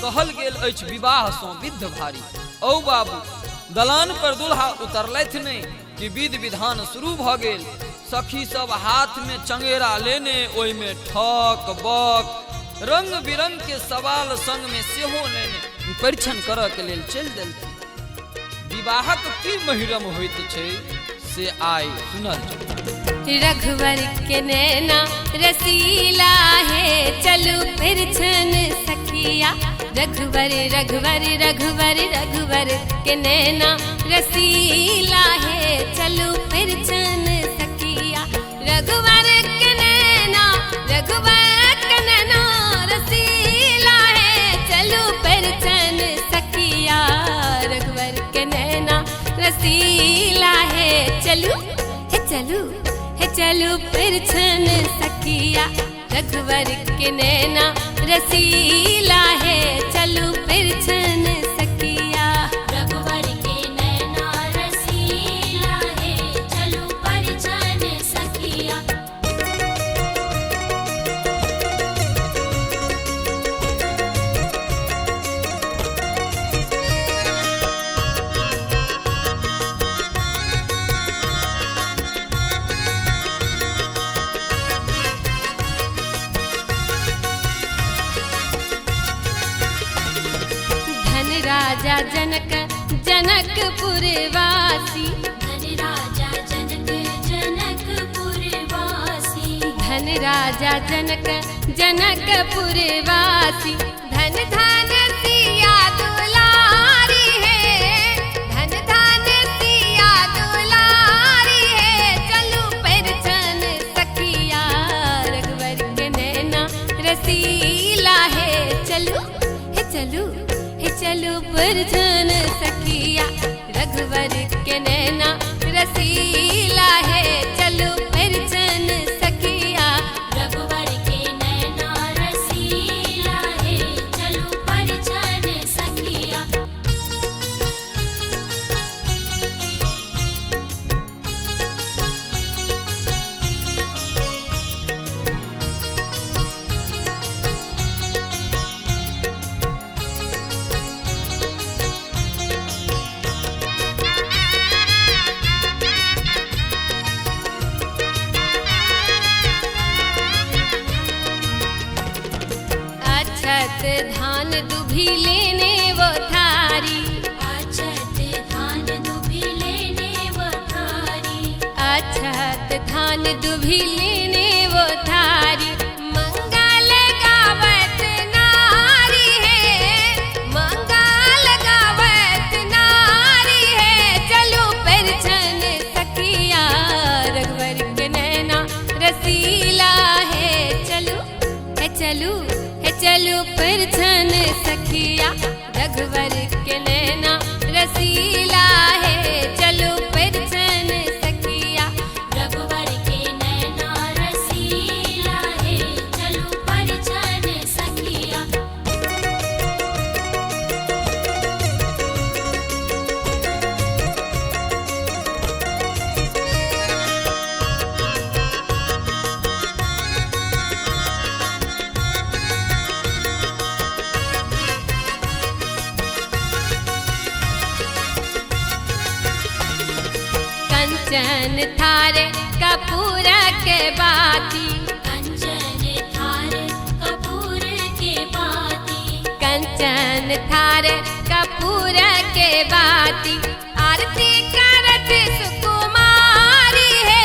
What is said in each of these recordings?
कहल गेल अछि विवाह सँ विध भारी। औ बाबू दलान पर दुल्हा उतरलथि नहीं कि विधि विधान शुरू भ गेल। सखी सब हाथ में चंगेरा लेने ओहि में ठक बक रंग बिरंग के सवाल संग में सेहो लेने परीक्षण करऽ के लेल चलि देलखिन। विवाहक की महिरम होइत छै से आइ सुनल जाय। रघुवर के नैना रसीला है चलू परीक्षण सखिया। रघुवर रघुवर रघुवर रघुवर के नैना रसीला है चलू परीक्षण सखिया। रघुवर के नैना रसीला है चलू परीक्षण सखिया। रघुवर के नैना रसीला है चलू चलू परीक्षण सखिया। रघुवर के नैना रसीला है चलू परीक्षण सखिया। रघुवर के नैना रसीला है चलू परीक्षण सखिया। राजा जनक जनकपुर वासी। धन राजा जनक जनकपुर वासी। धन राजा जनक जनकपुर वासी। धन धन सिया दुलारी है। धन धन सिया दुलारी है चलू परीक्षण सखिया। रघुवर के नैना रसीला है चलू चलू परीक्षण सखिया। रघुवर के नैना रसीला है चलू परीक्षण सखिया। रघुवर के नैना रसीला है चलू परीक्षण सखिया। धान दुभी लेने वो थारी। अछत धान दुभी लेने वो थारी। अछत धान दुभी लेने वो थारी। मंगल गावत नारी है। मंगल गावत नारी है चलो परीक्षण सखिया। रघुवर के नैना रसीला है चलू परीक्षण सखिया। रघुवर के नैना रसीला है चलू परीक्षण सखिया। रघुवर के नैना रसीला है चलू परीक्षण सखिया। कंचन थारे कपूर के बाती। कंचन थारे कपूर के बाती। कंचन थारे कपूर के बाती। आरती करत सुकुमारी है।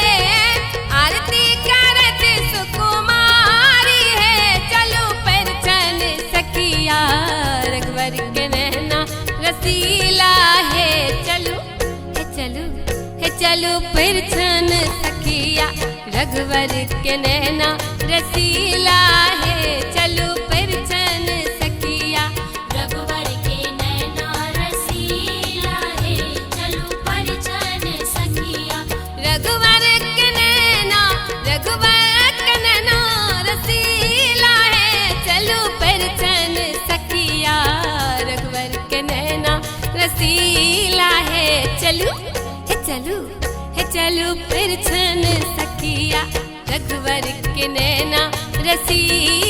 आरती करत सुकुमारी है चलो परीक्षण सखिया। रघुवर के नैना रसीला है चलू परीक्षण सखिया। रघुवर के नैना रसीला है चलू परीक्षण सखिया। रघुवर के नैना रसीला है चलू परीक्षण सखिया। रघुवर के नैना रसीला है चलू परीक्षण सखिया। रघुवर के नैना रसीला है चलू परीक्षण सखिया। रघुवर के नैना रसीला